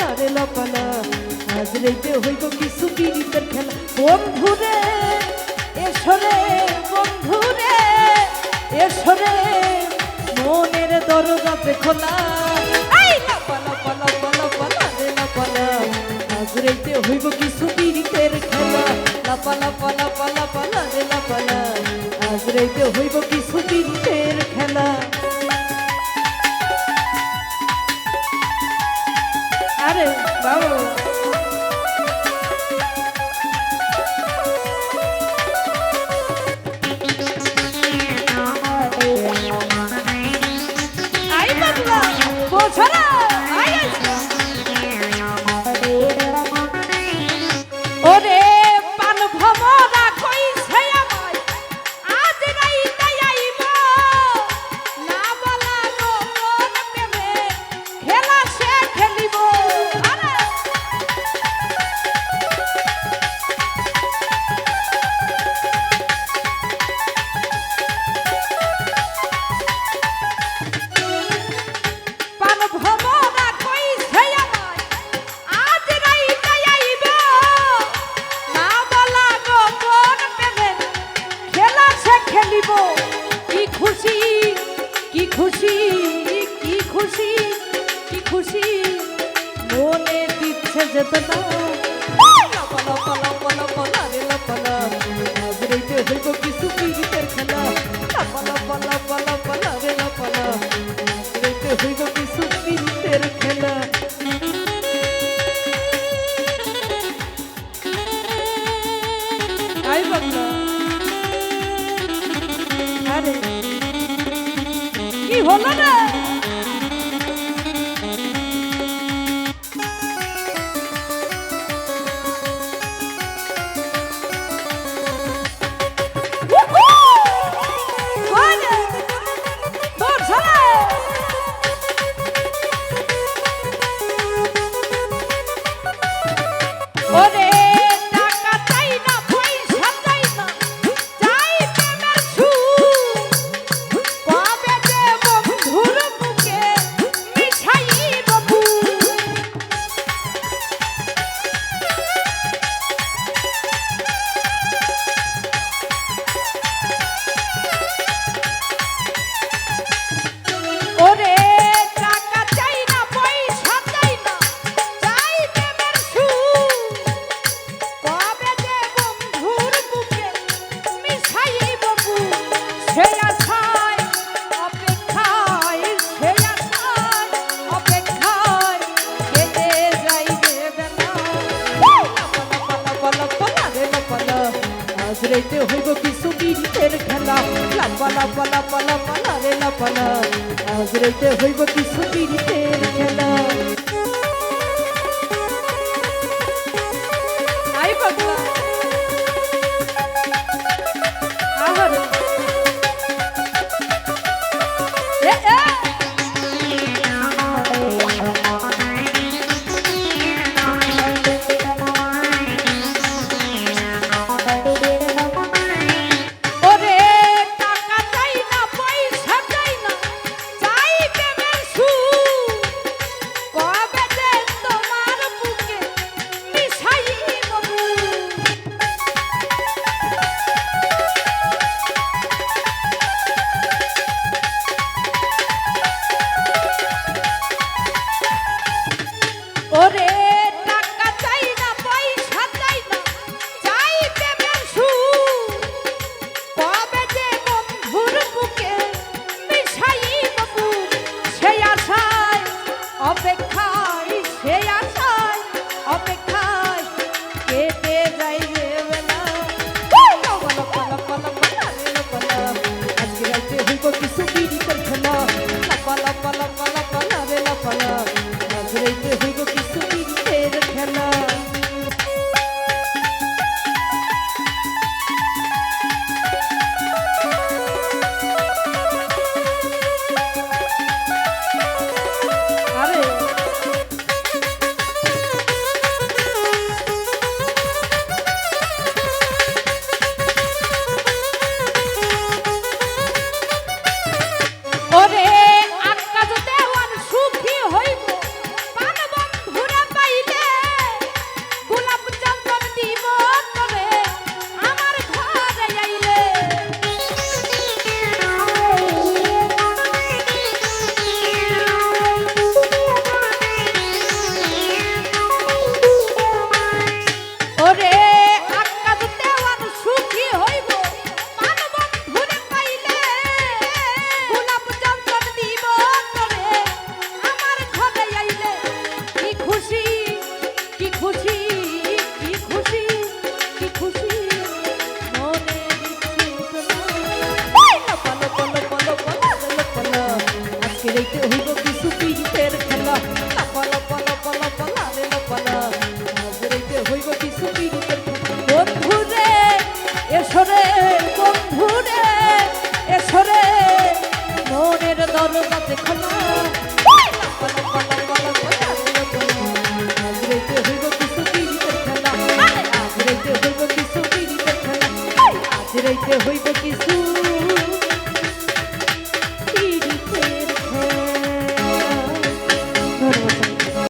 লাপালা রে লাপালা আজ রাইতে হইব কিছু পীড়িতের খেলা বন্ধুরে এসরে বন্ধুরে এসরে মনের দরজাতে খোলা এই লাপালা পালা পালা পালা রে লাপালা আজ রাইতে হইব কিছু পীড়িতের খেলা লাপালা পালা পালা পালা রে লাপালা আজ রাইতে হইব কিছু পীড়িতের খেলা আরে বাবু আই বাবলা বোঝরা আই ওরে পান ভমরা কইছে আমায় আজ রাইতে আইব না বলা গো মন প্রেমে খেলা সে খেলিব আরে পান ভমরা কইছে আমায় আজ রাইতে আইব না বলা গো মন প্রেমে খেলা সে খেলিব কি খুশি কি খুশি কি খুশি কি খুশি মনে দিচ্ছে যেত না লাপালা পালা পালা পালা রে লাপালা আজ রাইতে হইব কিছু পীড়িতের খেলা লাপালা পালা পালা পালা রে লাপালা আজ রাইতে হইব কিছু পীড়িতের খেলা আই বাংলা আরে কি হলো না ওরে টাকা চাই না পয়সা চাই না চাই প্রেমের সুখ কবে যে বন্ধুর বুকে মিশাইব বুক ওরে টাকা চাই না পয়সা চাই না চাই প্রেমের সুখ কবে যে বন্ধুর বুকে মিশাইব বুক সেই আশায় অপেক্ষায় সেই আশায় অপেক্ষায় কেটে যাইবে বেলা লাপালা পালা পালা রে লাপালা আজ রাইতে হইব কিছু পীড়িতের খেলা লাপালা পালা পালা পালা রে লাপালা আজ রাইতে হইব কিছু পীড়িতের খেলা আই পাগলা আহারে এ ওরে টাকা চাই না পয়সা চাই না চাই প্রেমের সুখ কবে যে তোমার বুকে মিশাইব বুক ওরে টাকা চাই না পয়সা চাই না চাই প্রেমের সুখ কবে যে বন্ধুর বুকে মিশাইব বুক সেই আশায় অপেক্ষায় সেই আশায় অপেক্ষায় কেটে যাইবে বেলা লাপালা পালা পালা পালা রে লাপালা আজকে রাইতে হইব কিছু পীড়িতের খেলা লাপালা পালা পালা পালা রে লাপালা আজ রাইতে হইব কিছু যে হইবে